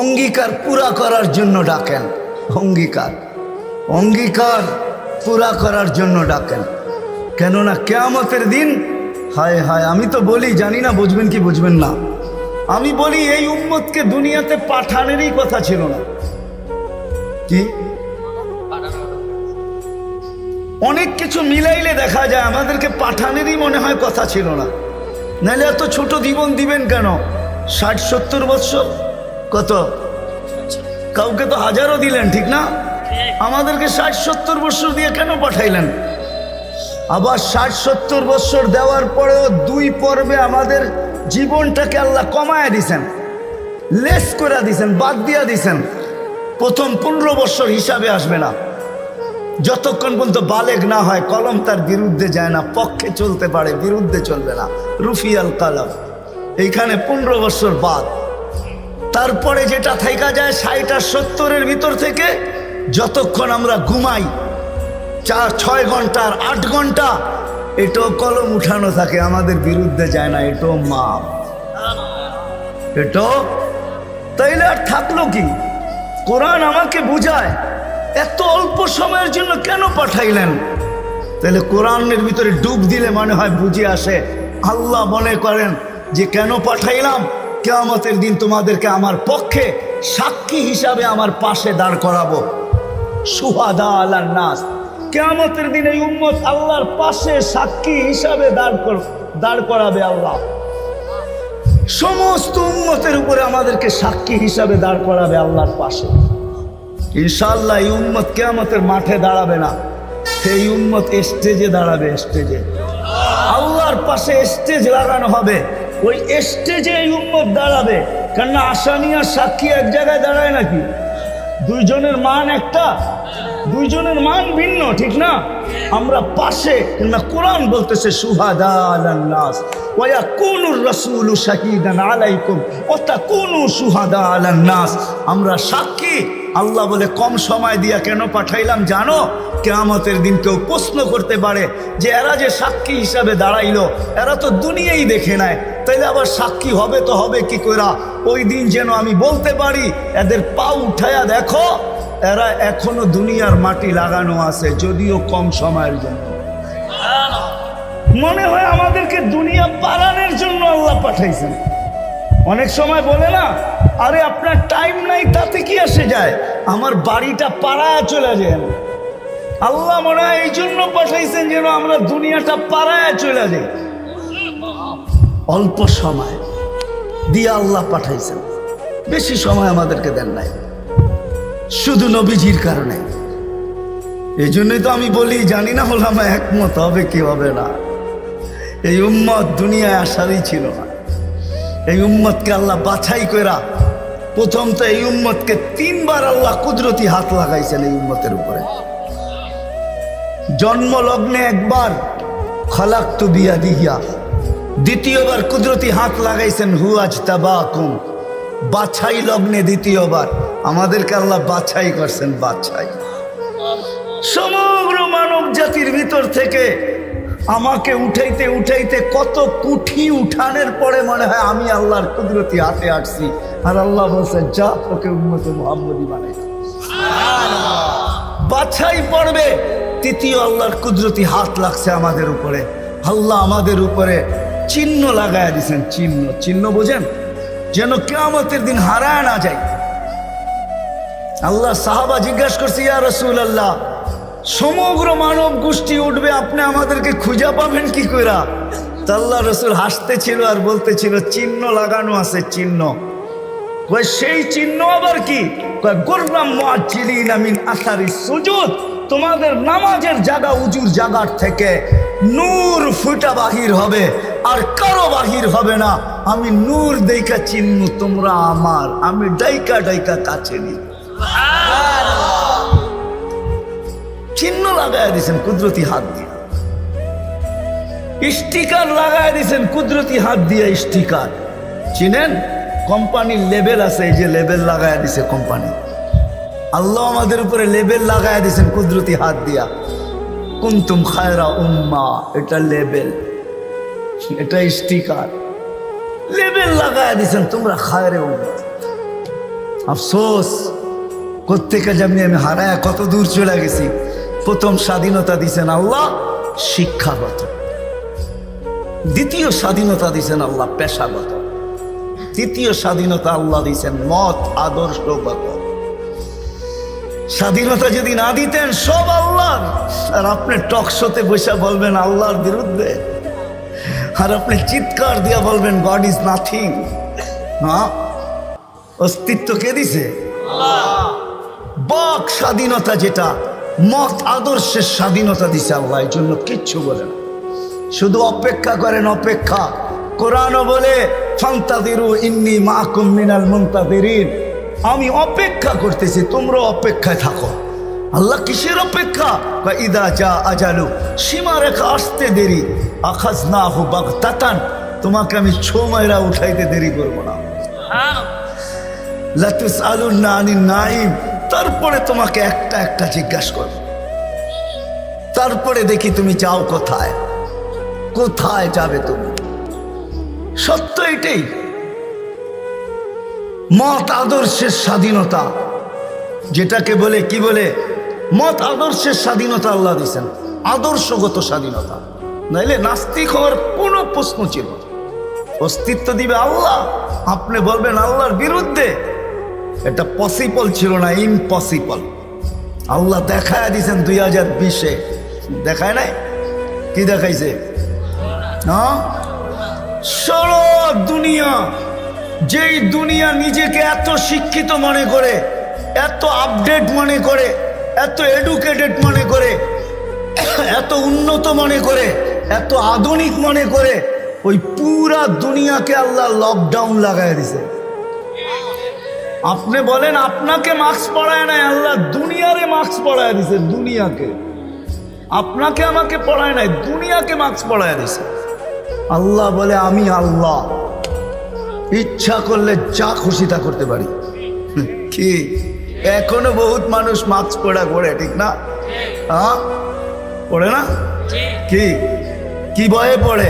অঙ্গীকার পুরা করার জন্য ডাকেন। অঙ্গীকার অঙ্গীকার পুরা করার জন্য ডাকেন। কেননা কিয়ামতের দিন, হায় হায়, আমি তো বলি, জানি না বুঝবেন কি বুঝবেন না, আমি বলি এই উম্মতকে দুনিয়াতে পাঠানেরই কথা ছিল না। কি অনেক কিছু মিলাইলে দেখা যায় আমাদেরকে পাঠানেরই মনে হয় কথা ছিল না। নাহলে এত ছোট জীবন দিবেন কেন? 60-70 বৎসর, কত কাউকে তো হাজারও দিলেন, ঠিক না? আমাদেরকে 60-70 বৎসর দিয়ে কেন পাঠাইলেন? আবার 60-70 বৎসর দেওয়ার পরেও 2 পর্বে আমাদের জীবনটাকে আল্লাহ কমায় দিছেন, লেস করে দিছেন, বাদ দিয়া দিছেন। প্রথম 15 বৎসর হিসাবে আসবে না, যতক্ষণ পর্যন্ত বালেগ না হয়, কলম তার বিরুদ্ধে যায় না, পক্ষে চলতে পারে, বিরুদ্ধে চলবে না, রুফিয়াল কালাম। এইখানে 15 বৎসর বাদ। তারপরে যেটা থাইকা যায় 60 আর 70-এর ভিতর থেকে, যতক্ষণ আমরা ঘুমাই 4-6 ঘন্টা আর 8 ঘন্টা, এটাও কলম উঠানো থাকে, আমাদের বিরুদ্ধে যায় না, এটাও মাপ, এটাও। তাইলে আর থাকলো কি? কোরআন আমাকে বুঝায় এত অল্প সময়ের জন্য কেন পাঠাইলেন। তাহলে কোরআনের ভিতরে ডুব দিলে মনে হয় বুঝে আসে। আল্লাহ মনে করেন যে কেন পাঠাইলাম, কিয়ামতের দিন তোমাদেরকে আমার পক্ষে সাক্ষী হিসাবে আমার পাশে দাঁড় করাবো। শুহাদা আলান নাস, কিয়ামতের দিন এই উম্মত আল্লাহর পাশে সাক্ষী হিসাবে দাঁড় করাবে আল্লাহ। সমস্ত উম্মতের উপরে আমাদেরকে সাক্ষী হিসাবে দাঁড় করাবে আল্লাহর পাশে। ইনশাআল্লাহ এই উম্মত কিয়ামতের মাঠে দাঁড়াবে না, এই উম্মত স্টেজে দাঁড়াবে। স্টেজে আল্লাহর পাশে স্টেজ লাগানো হবে, ওই স্টেজে এই উম্মত দাঁড়াবে। কেননা আসামি আর সাক্ষী এক জায়গায় দাঁড়ায় নাকি? দুইজনের মান একটা, দুইজনের মান ভিন্ন, ঠিক না? আমরা পাশে, না কোরআন বলতেছে শুহাদা আলান নাস ওয়া ইয়াকুনুর রাসূলু শাহীদান আলাইকুম ওয়া তাকুনু শুহাদা আলান নাস। আমরা সাক্ষী। আল্লাহ বলে কম সময় দিয়া কেন পাঠাইলাম জানো? কিয়ামতের দিন কেউ প্রশ্ন করতে পারে যে এরা যে সাক্ষী হিসাবে দাঁড়াইলো, এরা তো দুনিয়াই দেখে নেয়, তাইলে আবার সাক্ষী হবে তো হবে কি কইরা? ওই দিন যেন আমি বলতে পারি এদের পা উঠায়া দেখো, এরা এখনো দুনিয়ার মাটি লাগানো আছে, যদিও কম সময়ের জন্য। মনে হয় আমাদেরকে দুনিয়া পালানোর জন্য আল্লাহ পাঠাইছেন। অনেক সময় বলে না, আরে আপনার টাইম নাই, তাতে কি আসে যায়, আমার বাড়িটা পাড়ায় চলে যায়। আল্লাহ মনে হয় এই জন্য পাঠাইছেন যেন আমরা দুনিয়াটা পাড়ায় চলে যাই। অল্প সময় দিয়ে আল্লাহ পাঠাইছেন, বেশি সময় আমাদেরকে দেন নাই, শুধু নবীজির কারণে। এই জন্যই তো আমি বলি, জানি না ওলামা একমত হবে কি হবে না, এই উম্মত দুনিয়ায় আসারই ছিল না। এই উম্মতকে আল্লাহ বাছাই কইরা, প্রথম তো এই উম্মতকে 3 বার আল্লাহ কুদরতি হাত লাগাইছেন এই উম্মতের উপরে। জন্ম লগ্নে একবার খালাকতু বিয়াদিহি, দ্বিতীয়বার কুদরতি হাত লাগাইছেন হুয়াজতাবাকুম, বাছাই লগ্নে দ্বিতীয়বার আমাদেরকে আল্লাহ বাছাই করছেন। বাছাই সমগ্র মানব জাতির ভিতর থেকে আমাকে উঠাইতে উঠাইতে কত কুঠি উঠানের পরে মনে হয় আমি আল্লাহর কুদরতি হাতে আসছি, আর আল্লাহ বলছে যা তোকে উম্মতে মুহাম্মদী বানাই। বাছাই পড়বে তৃতীয় আল্লাহর কুদরতি হাত লাগছে আমাদের উপরে। আল্লাহ আমাদের উপরে চিহ্ন লাগায় দিয়েছেন। চিহ্ন, চিহ্ন বোঝেন, যেন কিয়ামতের দিন হারায় না যায়। আল্লাহ সাহাবা জিজ্ঞাসা করছে, ইয়া রাসূলুল্লাহ, সমগ্র মানব গোষ্ঠী উঠবে, আপনি আমাদেরকে খুঁজে পাবেন কি কইরা? তা আল্লাহ রাসূল হাসতেছিল আর বলতেছিল, চিহ্ন লাগানো আছে, চিহ্ন। কয় সেই চিহ্ন আবার কি? কয় গুররাম মুআজ্জিলিনা মিন আসারিস সুজুদ, তোমাদের নামাজের জায়গা, উজুর জায়গার থেকে নূর ফুটা বাহির হবে, আর কারো বাহির হবে না। আমি নূর দেইকা চিহ্ন, তোমরা আমার, আমি ডাইকা ডাইকা কাছে নি। চিহ্ন লাগায় দিয়েছেন কুদরতি হাত দিয়ে, স্টিকার লাগায় দিয়েছেন কুদরতি হাত দিয়ে। স্টিকার চিনেন? কোম্পানির লেবেল আছে, এই যে লেবেল লাগায় দিছে কোম্পানি। আল্লাহ আমাদের উপরে লেবেল লাগায় দিয়েছেন কুদরতি হাত দিয়া। কুনতুম খায়রা উম্মাহ, এটা লেবেল, এটা স্টিকার, লেবেল লাগায় দিয়েছেন তোমরা খায়রে উম্মাহ। আফসোস কোত্থেকে যেমনি আমি হারায় কত দূর চলে গেছি। প্রথম স্বাধীনতা দিছেন আল্লাহ শিক্ষাগত, দ্বিতীয় স্বাধীনতা দিছেন আল্লাহ পেশাগত, তৃতীয় স্বাধীনতা আল্লাহ দিছেন মত আদর্শগত। স্বাধীনতা যদি না দিতেন সব আল্লাহর, আর আপনি টকশোতে বসে বলবেন আল্লাহর বিরুদ্ধে, আর আপনি চিৎকার দিয়া বলবেন গড ইজ নাথিং। হ্যাঁ, অস্তিত্ব কে দিছে? বাক স্বাধীনতা, যেটা মত আদর্শের স্বাধীনতা দিছে আল্লাহ, এই জন্য কিচ্ছু বলে না, শুধু অপেক্ষা করেন অপেক্ষা। কোরআনও বলে ফান্তাযিরু ইন্নী মাআকুম মিনাল মুনতাযিরিন, আমি অপেক্ষা করতেছি, তোমরা অপেক্ষায় থাকো। আল্লাহ কিসের অপেক্ষা? ইদা জা আজালু, সীমারেখা আসতে দেরি, আখাযনাহু বাগতাতান, তোমাকে আমি ছো মাইরা উঠাইতে দেরি করবো না। লা তুসআলুন্না আনিন নাঈম, তারপরে তোমাকে একটা একটা জিজ্ঞাসা করব, তারপরে দেখি তুমি যাও কোথায়, কোথায় যাবে তুমি। সত্য এটাই, মত আদর্শের স্বাধীনতা, যেটাকে বলে কি বলে মত আদর্শের স্বাধীনতা আল্লাহ দিয়েছেন, আদর্শগত স্বাধীনতা, নাইলে নাস্তিক হওয়ার কোনো প্রশ্ন ছিল না। অস্তিত্ব দিবে আল্লাহ, আপনি বলবেন আল্লাহর বিরুদ্ধে, এটা পসিবল ছিল না, ইম্পসিবল। আল্লাহ দেখায় দিয়েছেন 2020-এ, দেখায় নাই? কি দেখাইছে? হ্যাঁ, সারা দুনিয়া, যেই দুনিয়া নিজেকে এত শিক্ষিত মনে করে, এত আপডেট মনে করে, এত এডুকেটেড মনে করে, এত উন্নত মনে করে, এত আধুনিক মনে করে, ওই পুরা দুনিয়াকে আল্লাহ লকডাউন লাগাই দিছে। আপনি বলেন আপনাকে মাস্ক পরায় নাই, আল্লাহ দুনিয়ারে মাস্ক পরায় দিছে, দুনিয়াকে। আপনাকে আমাকে পড়ায় নাই, দুনিয়াকে মাস্ক পরায় দিছে। আল্লাহ বলে আমি আল্লাহ, ইচ্ছা করলে যা খুশি তা করতে পারি। কি এখনো বহুত মানুষ মাস্ক পরা করে, ঠিক না? হ্যাঁ, পড়ে না? কি কি ভয়ে পড়ে?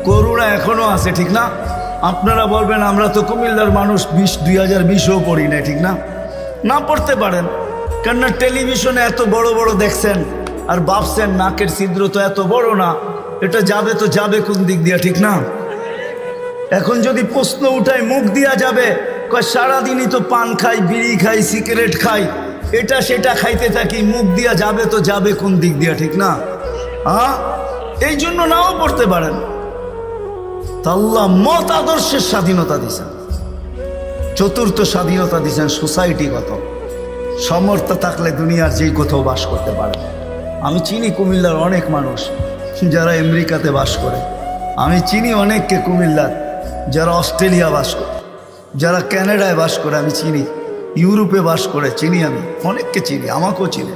করুণা এখনো আছে, ঠিক না? আপনারা বলবেন আমরা তো কুমিল্লার মানুষ, 2020-ও পড়ি না, ঠিক না? না পড়তে পারেন, কেননা টেলিভিশনে এত বড় বড় দেখছেন, আর ভাবছেন নাকের ছিদ্র তো এত বড় না, এটা যাবে তো যাবে কোন দিক দিয়া, ঠিক না? এখন যদি প্রশ্ন উঠায় মুখ দিয়া যাবে, কয় সারাদিনই তো পান খাই, বিড়ি খাই, সিগারেট খাই, এটা সেটা খাইতে থাকি, মুখ দিয়া যাবে তো যাবে কোন দিক দিয়া, ঠিক না? হ্যাঁ, এই জন্য নাও পড়তে পারেন। আল্লাহ মত আদর্শের স্বাধীনতা দিয়েছেন। চতুর্থ স্বাধীনতা দিয়েছেন সোসাইটিগত, সমর্থ থাকলে দুনিয়ার যেই কোথাও বাস করতে পারে। আমি চিনি কুমিল্লার অনেক মানুষ যারা আমেরিকাতে বাস করে, আমি চিনি অনেককে কুমিল্লার যারা অস্ট্রেলিয়া বাস করে, যারা ক্যানাডায় বাস করে, আমি চিনি ইউরোপে বাস করে, চিনি, আমি অনেককে চিনি, আমাকেও চিনি।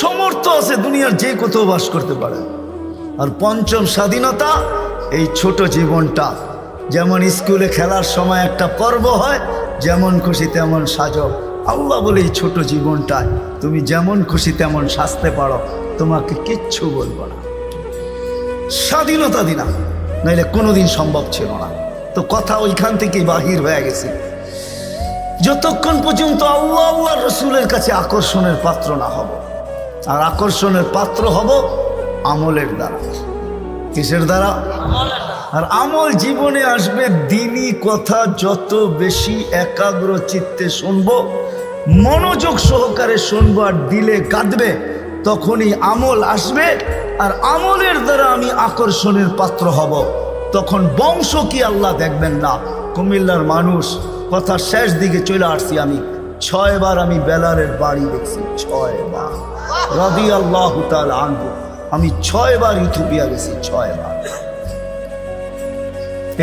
সমর্থ আছে, দুনিয়ার যে কোথাও বাস করতে পারে। আর পঞ্চম স্বাধীনতা, এই ছোট জীবনটা, যেমন স্কুলে খেলার সময় একটা পর্ব হয়, যেমন খুশি তেমন সাজো। আল্লাহ বলে এই ছোট জীবনটায় তুমি যেমন খুশি তেমন সাজতে পারো, তোমাকে কিচ্ছু বলবো না। স্বাধীনতা দিনা, নাইলে কোনোদিন সম্ভব ছিল না। তো কথা ওইখান থেকেই বাহির হয়ে গেছে। যতক্ষণ পর্যন্ত আল্লাহ আল্লাহ রসুলের কাছে আকর্ষণের পাত্র না হব, আর আকর্ষণের পাত্র হব আমলের দ্বারা। কিসের দ্বারা? আর আমল জীবনে আসবে দ্বীনি কথা যত বেশি একাগ্র চিত্তে শুনবো, মনোযোগ সহকারে শুনবো, আর দিলে কাঁদবে, তখনই আমল আসবে। আর আমলের দ্বারা আমি আকর্ষণের পাত্র হব। তখন বংশ কি আল্লাহ দেখবেন না। কুমিল্লার মানুষ, কথা শেষ দিকে চলে আসছি, আমি 6 বার আমি বেলালের বাড়ি দেখছি, 6 বার রাদিয়াল্লাহু তাআলা আনহু। আমি 6 বার ইথিওপিয়া গেছি, 6 বার।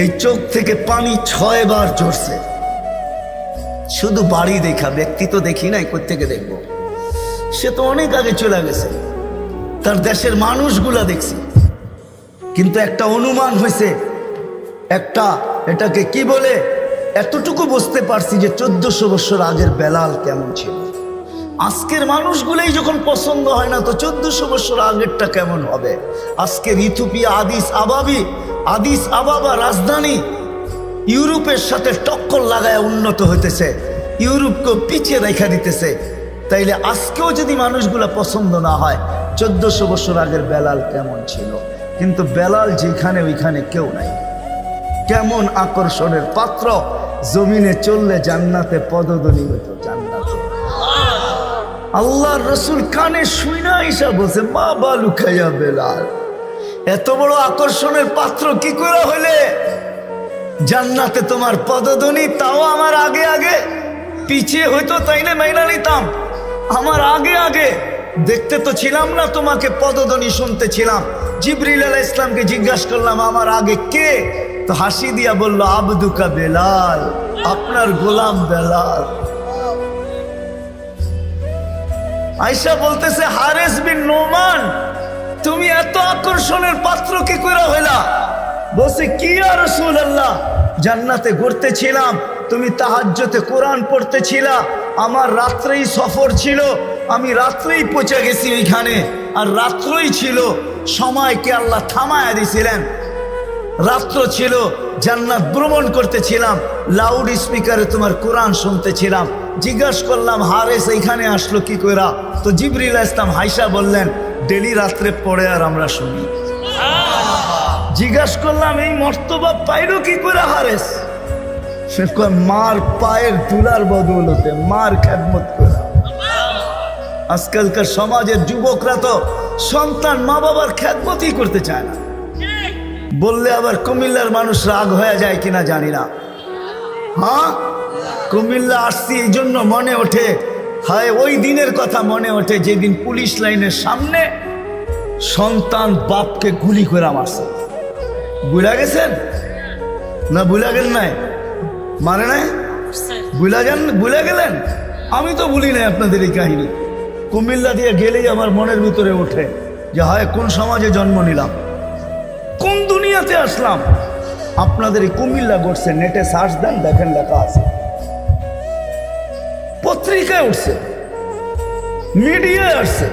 এই চোখ থেকে পানি 6 বার ঝরছে, শুধু বাড়ি দেখা, ব্যক্তি তো দেখি নাই, কোত্থেকে দেখবো? সে তো অনেক আগে চলে গেছে, তার দেশের মানুষগুলা দেখছি। কিন্তু একটা অনুমান হয়েছে, একটা এটাকে কি বলে, এতটুকু বুঝতে পারছি যে 1400 বছর আগের বেলাল কেমন ছিল। আজকের মানুষগুলোই যখন পছন্দ হয় না, তো 1400 বছর আগেরটা কেমন হবে? আজকের ইথিওপিয়া আদিস আবাবা রাজধানী, ইউরোপের সাথে টক্কর লাগায় উন্নত হইতেছে, ইউরোপকেও পিছিয়ে রেখা দিতেছে। তাইলে আজকেও যদি মানুষগুলা পছন্দ না হয়, 1400 বছর আগের বেলাল কেমন ছিল? কিন্তু বেলাল যেখানে ওইখানে কেউ নাই। কেমন আকর্ষণের পাত্র, জমিনে চললে জান্নাতে পদধ্বনি হতো, জান্নাতে। আল্লাহর রসুল কানে শুইনা ঈশা বলছে, মা বালু খাইয়া বেলাল, এত বড় আকর্ষণের পাত্র কি করে হইলে? জান্নাতে তোমার পদধ্বনি, তাও আমার আগে আগে। পিছিয়ে হইতো তাইলে মাইনা নিতাম, আমার আগে আগে। দেখতে তো ছিলাম না, তোমাকে পদধ্বনি শুনতে ছিলাম। জিবরিল আলাইহিস সালামকে জিজ্ঞাসা করলাম, আমার আগে কে? তো হাসি দিয়া বলল, আবদুকা বেলাল, আপনার গোলাম বেলাল। আয়েশা বলতেছে, হারেস বিন নোমান, তুমি এত আকর্ষণের পাত্র কি করে হইলা? বলছে, কি ইয়া রাসূলুল্লাহ, জান্নাতে ঘুরতেছিলাম, তুমি তাহাজ্জুদে কোরআন পড়তেছিলা, আমার রাত্রেই সফর ছিল, আমি রাত্রেই পৌঁছে গেছি ওইখানে, আর রাত্রই ছিল, সময়কে আল্লাহ থামায়া দিছিলেন। রাত্র ছিল, জান্নাত ভ্রমণ করতেছিলাম, লাউড স্পিকারে তোমার কোরআন শুনতেছিলাম। জিজ্ঞাসা করলাম, হারেস এইখানে আসলো কি কইরা? তো জিবরিল আলাইহিস সালাম হাইসা বললেন, ডেলি রাত্রে পড়ে আর আমরা শুনি। জিজ্ঞাসা করলাম, এই মর্তবা পাইলো কি করে হারেস? সে কয়, মার পায়ের তুলার বদৌলতে, মার খেদমত করে। আজকালকার সমাজের যুবকরা তো সন্তান মা বাবার খেদমতই করতে চায় না। বললে আবার কুমিল্লার মানুষ রাগ হয়ে যায় কিনা জানি না। হ্যাঁ, কুমিল্লা আসছি এই জন্য মনে ওঠে, হায় ওই দিনের কথা মনে ওঠে যেদিন পুলিশ লাইনের সামনে সন্তান বাপকে গুলি করে মারছে। বুঝা গেছেন না? বুঝা গেল নাই? মানে নাই? বুঝা গেলেন? আমি তো ভুলি নাই আপনাদের এই কাহিনী। কুমিল্লা দিয়ে গেলেই আমার মনের ভিতরে ওঠে যে হায় কোন সমাজে জন্ম নিলাম, কোন দুনিয়াতে আসলাম। আপনাদের এই কুমিল্লা ঘটছে, নেটে সার্চ দেন, দেখেন লেখা আছে, পত্রিকায় উঠছে, মিডিয়ায় আসছে।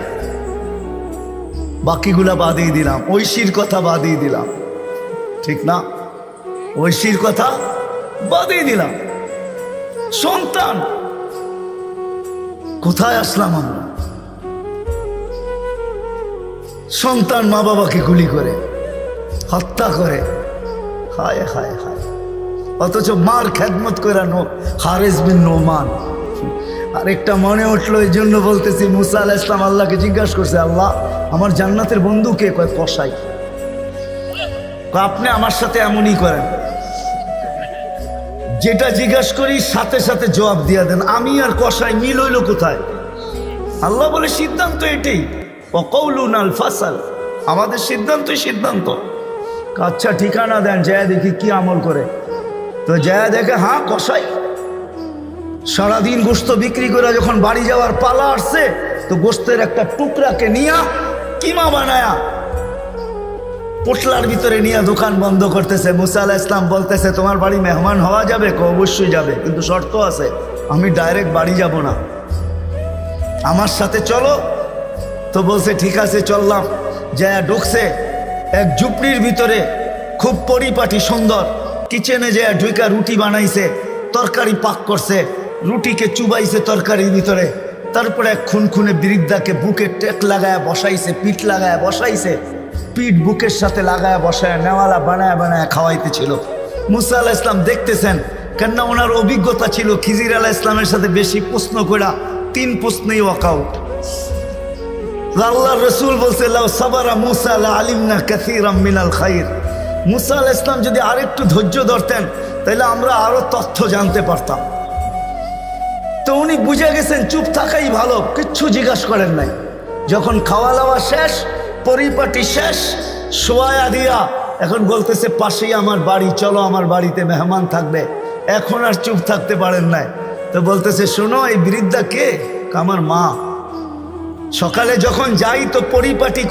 বাকিগুলা বাদিয়ে দিলাম, ঐশীর কথা বাদিয়ে দিলাম, ঠিক না? ঐশীর কথা বাদিয়ে দিলাম। সন্তান, কোথায় আসলাম আমরা? সন্তান মা বাবাকে গুলি করে, হত্যা করে, হায় হায় হায়। অথচ মার খেদমত করে হারেস বিন নোমান। আরেকটা মনে উঠলো, এই জন্য বলতেছি, মুসা আলাইহিস সালাম আল্লাহকে জিজ্ঞাসা করছে, আল্লাহ আমার জান্নাতের বন্ধু কে? কয় কসাই। আপনি আমার সাথে এমনই করেন, যেটা জিজ্ঞাসা করি সাথে সাথে জবাব দিয়া দেন। আমি আর কসাই মিল হইল কোথায়? আল্লাহ বলে, সিদ্ধান্ত এটাই, ওয়াকাউলুন আল ফাসাল, আমাদের সিদ্ধান্তই সিদ্ধান্ত। আচ্ছা ঠিকানা দেন, যায় দেখি কি আমল করে। তো যায় দেখে, হ্যাঁ কসাই। সারাদিন গোস্ত বিক্রি করে যখন বাড়ি যাওয়ার পালা আসছে, তো গোস্তের একটা টুকরাকে নিয়া কিমা বানায়া পোটলার ভিতরে নিয়ে দোকান বন্ধ করতেছে। মুসা আলাইহিস সালাম বলতেছে, তোমার বাড়ি মেহমান হওয়া যাবে? অবশ্যই যাবে, কিন্তু শর্ত আছে, আমি ডাইরেক্ট বাড়ি যাব না, আমার সাথে চলো। তো বলছে ঠিক আছে চললাম। যায় ঢুকছে এক ঝুপড়ির ভিতরে, খুব পরিপাটি সুন্দর। কিচেনে যায় ঢুকা রুটি বানাইছে, তরকারি পাক করছে, রুটিকে চুবাইছে তরকারির ভিতরে। তারপরে এক খুনখুনে বৃদ্ধাকে বুকে টেক লাগায় বসাইছে, পিঠ লাগায় বসাইছে, পিঠ বুকের সাথে লাগায় বসায় নেওয়ালা বানায় বানায় খাওয়াইতেছিল। মুসা আলাইহিস সালাম দেখতেছেন, কেননা ওনার অভিজ্ঞতা ছিল খিজির আলাইহিস সালামের সাথে বেশি প্রশ্ন করা, 3 প্রশ্নেই ওয়াকআউট। আল্লাহর রাসূল বলছে, লাউ সাবারা মুসা লা আলিমনা কাসীরাম মিনাল খাইর। মুসা আলাইহিস সালাম যদি আরেকটু ধৈর্য ধরতেন, তাহলে আমরা আরো তথ্য জানতে পারতাম। তো উনি বুঝে গেছেন চুপ থাকাই ভালো, কিচ্ছু জিজ্ঞাসা করেন নাই। যখন খাওয়া দাওয়া শেষ, পরিপাটি শেষ, শোয়া দিয়া এখন বলতেছে, পাশেই আমার বাড়ি, চলো আমার বাড়িতে মেহমান থাকবে। এখন আর চুপ থাকতে পারেন নাই। তো বলতেছে, শোনো এই বৃদ্ধা কে? আমার মা। সকালে যখন যাই তো পরিপাটি করে